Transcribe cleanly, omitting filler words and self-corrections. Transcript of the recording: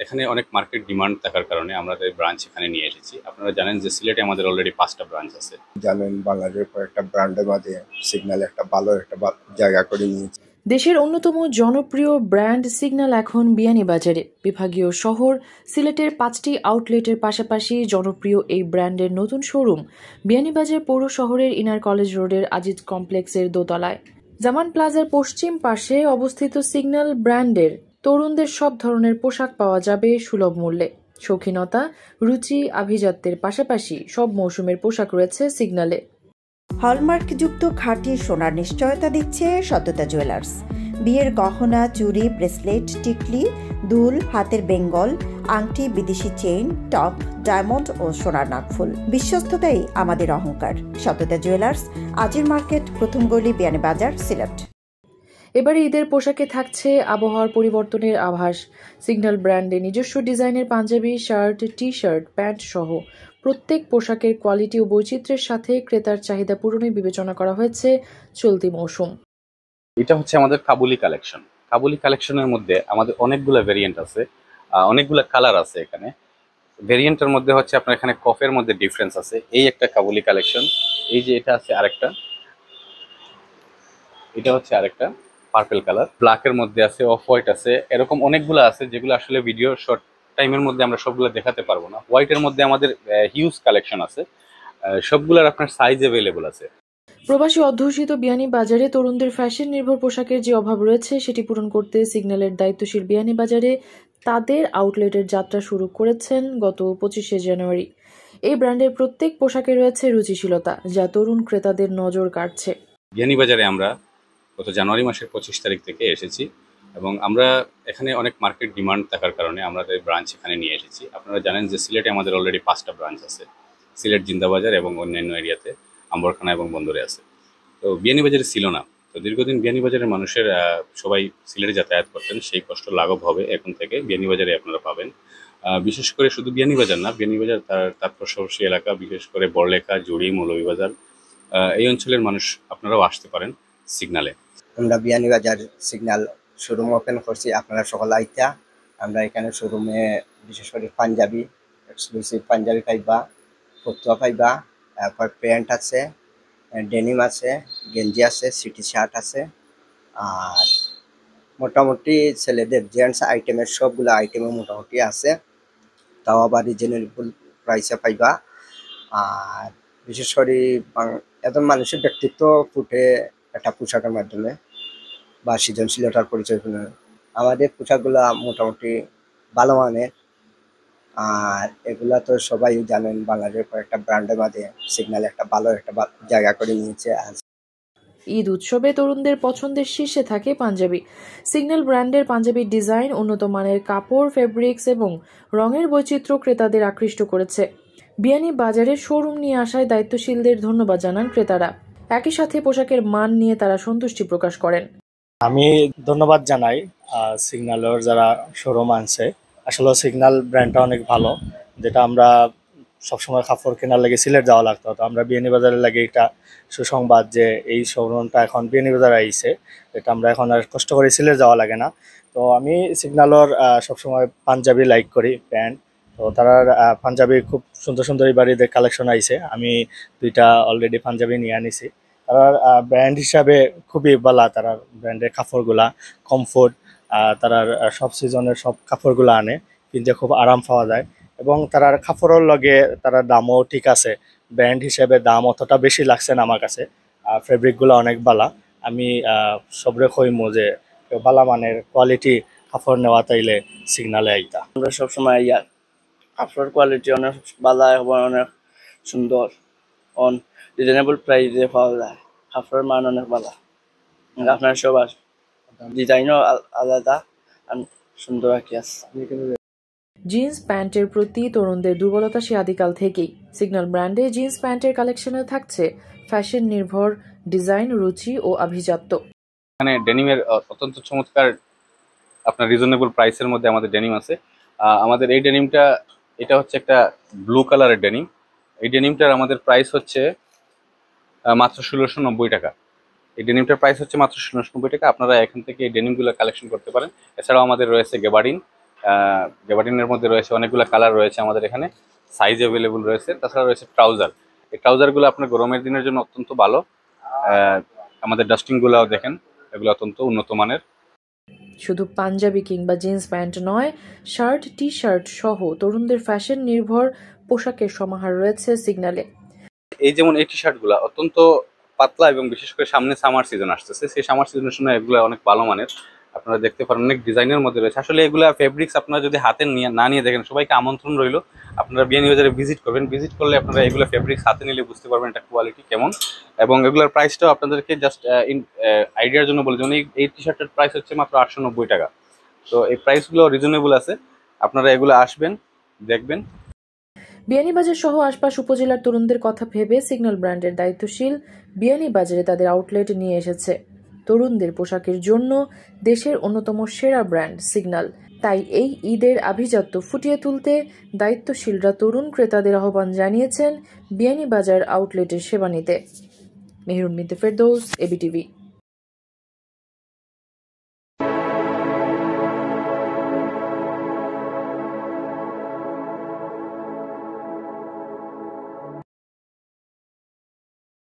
এখানে অনেক market demand থাকার কারণে আমাদের ব্রাঞ্চ এখানে নিয়ে এসেছি। আপনারা জানেন যে সিলেটে আমাদের অলরেডি ৫টা ব্রাঞ্চ আছে। জানেন বাংলাদেশের কয়েকটা ব্র্যান্ডের মাঝে সিগন্যাল একটা ভালো একটা জায়গা করে নিয়েছে। দেশের অন্যতম জনপ্রিয় ব্র্যান্ড সিগন্যাল এখন বিয়ানীবাজারে। বিভাগীয় শহর সিলেটের ৫টি আউটলেটের পাশাপাশি জনপ্রিয় এই ব্র্যান্ডের নতুন শোরুম বিয়ানীবাজার পৌর শহরের ইনার কলেজ রোডের আজিজ কমপ্লেক্সের দোতলায়। জামান প্লাজার পশ্চিম পাশে অবস্থিত সিগন্যাল ব্র্যান্ডের তরুণদের সব ধরনের পোশাক পাওয়া যাবে সুলভ মূল্যে। শৌখিনতা, রুচি, আভিজাত্যের পাশাপাশি সব মৌসুমের পোশাক রয়েছে সিগন্যালে। হলমার্কযুক্ত খাঁটি সোনার নিশ্চয়তা দিচ্ছে সততা জুয়েলার্স। বিয়ের গহনা, চুড়ি, ব্রেসলেট, টিকলি, দুল, হাতের বেঙ্গল, আংটি, বিদেশি চেইন, টপ, ডায়মন্ড ও সোনার নাকফুল। বিশ্বস্ততাই আমাদের অহংকার। সততা জুয়েলার্স, আজির মার্কেট, প্রথম গলি, বিয়ানীবাজার, সিলেট। এবারে ঈদের পোশাকে থাকছে আবহাওয়ার পরিবর্তনের আভাস। সিগন্যাল ব্র্যান্ডে নিজস্ব ডিজাইনের panjabi, shirt, T shirt, pant সহ প্রত্যেক পোশাকের কোয়ালিটি ও বৈচিত্র্যের সাথে ক্রেতার চাহিদা পূরণে বিবেচনা করা হয়েছে চলতি মৌসুম। এটা হচ্ছে আমাদের কাবুলি কালেকশন। কাবুলি কালেকশনের মধ্যে আমাদের অনেকগুলো ভেরিয়েন্ট আছে, অনেকগুলো কালার আছে। এখানে ভেরিয়েন্টের মধ্যে হচ্ছে আপনার এখানে কফের মধ্যে ডিফারেন্স আছে। এই একটা কাবুলি কালেকশন, এই যে এটা আছে আরেকটা, এটা হচ্ছে আরেকটা পার্পল কালার, ব্ল্যাকের মধ্যে আছে, অফ হোয়াইট আছে, এরকম অনেকগুলো আছে যেগুলো আসলে ভিডিও শর্ট টাইমের মধ্যে আমরা সবগুলো দেখাতে পারবো না। হোয়াইটের মধ্যে আমাদের হিউজ কালেকশন আছে, সবগুলোর আপনার সাইজ অ্যাভেলেবল আছে। প্রবাসী অধ্যুষিত বিয়ানীবাজারে তরুণদের ফ্যাশন নির্ভর পোশাকের যে অভাব রয়েছে সেটি পূরণ করতে সিগন্যালের দায়িত্বশীল বিয়ানীবাজারে তাদের আউটলেটের যাত্রা শুরু করেছেন গত ২৫শে জানুয়ারি। এই ব্র্যান্ডের প্রত্যেক পোশাকে রয়েছে রুচিশীলতা, যা তরুণ ক্রেতাদের নজর কাড়ছে। বিয়ানীবাজারে আমরা গত জানুয়ারি মাসের ২৫ তারিখ থেকে এসেছি এবং আমরা এখানে অনেক মার্কেট ডিমান্ড থাকার কারণে আমাদের ব্রাঞ্চ এখানে নিয়ে এসেছি। আপনারা জানেন যে সিলেটে আমাদের অলরেডি ৫টা ব্রাঞ্চ আছে। সিলেট, জিন্দাবাজার এবং অন্যান্য এরিয়াতে আম্বরখানা এবং বন্দরে আছে। তো বিয়ানীবাজারে ছিল না। তো দীর্ঘদিন বিয়ানীবাজারের মানুষের সবাই সিলেটে যাতায়াত করতেন, সেই কষ্ট লাঘব হবে এখন থেকে বিয়ানীবাজারে আপনারা পাবেন। বিশেষ করে শুধু বিয়ানীবাজার না, বিয়ানীবাজার তার পার্শ্ববর্তী এলাকা, বিশেষ করে বড়লেখা, জুড়ি, মৌলভীবাজার, এই অঞ্চলের মানুষ আপনারাও আসতে পারেন সিগন্যালে। আমরা বিয়ানীবাজার সিগন্যাল শোরুম ওপেন করছি, আপনারা সকল আইতা। আমরা এখানে শোরুমে বিশেষ করে পাঞ্জাবি, এক্সক্লুসিভ পাঞ্জাবি পাইবা, ফতুয়া পাইবা, তারপর প্যান্ট আছে, ডেনিম আছে, গেঞ্জি আছে, সিটি শার্ট আছে। আর মোটামুটি ছেলেদের জেন্টস আইটেমের সবগুলো আইটেমও মোটামুটি আছে, তাও আবার রিজনেবল প্রাইসে পাইবা। আর বিশেষ করে একজন মানুষের ব্যক্তিত্ব ফুটে একটা পোশাকের মাধ্যমে বা সৃজনশীলতার পরিচয়। আমাদের পোশাকগুলো মোটামুটি ভালো মানের, আর এগুলা তো সবাই জানেন বাংলাদেশের কয়েকটা ব্র্যান্ডের মাঝে সিগন্যাল একটা ভালো একটা জায়গা করে নিয়েছে। ঈদ উৎসবে তরুণদের পছন্দের শীর্ষে থাকে পাঞ্জাবি। সিগন্যাল ব্র্যান্ডের পাঞ্জাবির ডিজাইন, উন্নত মানের কাপড়, ফেব্রিক্স এবং রঙের বৈচিত্র্য ক্রেতাদের আকৃষ্ট করেছে। বিয়ানীবাজারে শোরুম নিয়ে আসায় দায়িত্বশীলদের ধন্যবাদ জানান ক্রেতারা। একই সাথে পোশাকের মান নিয়ে তারা সন্তুষ্টি প্রকাশ করেন। আমি ধন্যবাদ জানাই সিগন্যালের যারা শোরুম আনছে। আসলে সিগন্যাল ব্র্যান্ডটা অনেক ভালো, যেটা আমরা সবসময় কাপড় কেনার লাগে সিলেট যাওয়া লাগতো। তো আমরা বিয়ানীবাজারের লাগে একটা সুসংবাদ যে এই শোরুমটা এখন বিয়ানীবাজারে আইছে, এটা আমরা এখন আর কষ্ট করে সিলেট যাওয়া লাগে না। তো আমি সিগন্যালের সবসময় পাঞ্জাবি লাইক করি, প্যান্ট। তো তারা পাঞ্জাবি খুব সুন্দর সুন্দর বাড়িদের কালেকশন আইছে। আমি 2টা অলরেডি পাঞ্জাবি নিয়ে আনিছি। তারা ব্র্যান্ড হিসাবে খুবই ভালো। তারা ব্র্যান্ডের কাপড়গুলা কমফোর্ট, তারা সব সিজনের সব কাপড়গুলো আনে, কিনতে খুব আরাম পাওয়া যায়। এবং তার কাপড়ের লগে তার দামও ঠিক আছে। ব্র্যান্ড হিসেবে দাম অতটা বেশি লাগছে না আমার কাছে। ফেব্রিকগুলো অনেক ভালো। আমি সবরে কইমু যে ভালো মানের কোয়ালিটি কাপড় নেওয়া তাইলে সিগন্যালে আইতা। আমরা সবসময় কাপড়ের কোয়ালিটি অনেক ভালো এবং অনেক সুন্দর, অন রিজনেবল প্রাইসে পাওয়া যায়। কাপড়ের মান অনেক ভালো, আপনার সব ডিজাইনও আলাদা আর সুন্দর আর কি আছে। জিন্স প্যান্টের প্রতি তরুণদের দুর্বলতা সে আদিকাল থেকেই। সিগন্যাল ব্র্যান্ডে জিন্স প্যান্টের কালেকশনে থাকছে ফ্যাশন নির্ভর ডিজাইন, রুচি ও আভিজাত্য। এখানে ডেনিমের অত্যন্ত চমৎকার আপনার রিজনেবল প্রাইসের মধ্যে আমাদের ডেনিম আছে। আমাদের এই ডেনিমটা, এটা হচ্ছে একটা ব্লু কালারের ডেনিম। এই ডেনিমটার আমাদের প্রাইস হচ্ছে মাত্র ১৬৯০ টাকা। এই ডেনিমটার প্রাইস হচ্ছে মাত্র ১৬৯০ টাকা। আপনারা এখান থেকে এই ডেনিমগুলো কালেকশন করতে পারেন। এছাড়াও আমাদের রয়েছে গেবার্ডিন, গ্যাবার্ডিনের মধ্যে রয়েছে অনেকগুলো কালার রয়েছে আমাদের এখানে, সাইজ অ্যাভেলেবল রয়েছে। তাছাড়া রয়েছে ট্রাউজার। এই ট্রাউজারগুলো আপনার গরমের দিনের জন্য অত্যন্ত ভালো। আমাদের ডাস্টিংগুলোও দেখেন, এগুলো অত্যন্ত উন্নত মানের। শুধু পাঞ্জাবি কিংবা জিন্স প্যান্ট নয়, শার্ট, টি শার্ট সহ তরুণদের ফ্যাশন নির্ভর পোশাকের সমাহার রয়েছে সিগন্যালে। এই যেমন এই টি শার্টগুলো অত্যন্ত পাতলা এবং বিশেষ করে সামনে সামার সিজন আসতেছে, সেই সামার সিজনের সময় এগুলো অনেক ভালো মানের। আপনারা দেখতে পারেন অনেক ডিজাইনের মধ্যে রয়েছে। আসলে এগুলা ফেব্রিক্স আপনারা যদি হাতে না নিয়ে দেখেন, সবাইকে আমন্ত্রণ রইল আপনারা বিয়ানীবাজারে ভিজিট করবেন। ভিজিট করলে আপনারা এগুলো ফেব্রিক্স হাতে নিলে বুঝতে পারবেন এটা কোয়ালিটি কেমন, এবং এগুলোর প্রাইসটাও আপনাদেরকে জাস্ট আইডিয়ার জন্য বলে, যেমন এই টি শার্টের প্রাইস হচ্ছে মাত্র 890 টাকা। তো এই প্রাইসগুলো রিজনেবল আছে, আপনারা এগুলো আসবেন, দেখবেন। বিয়ানীবাজার সহ আশপাশ উপজেলার তরুণদের কথা ভেবে সিগন্যাল ব্র্যান্ডের দায়িত্বশীল বিয়ানীবাজারে তাদের আউটলেট নিয়ে এসেছে। তরুণদের পোশাকের জন্য দেশের অন্যতম সেরা ব্র্যান্ড সিগন্যাল। তাই এই ঈদের আভিজাত্য ফুটিয়ে তুলতে দায়িত্বশীলরা তরুণ ক্রেতাদের আহ্বান জানিয়েছেন বিয়ানীবাজার আউটলেটের সেবা নিতে। মেহরুন বিনতে ফেরদৌস, এবিটিভি।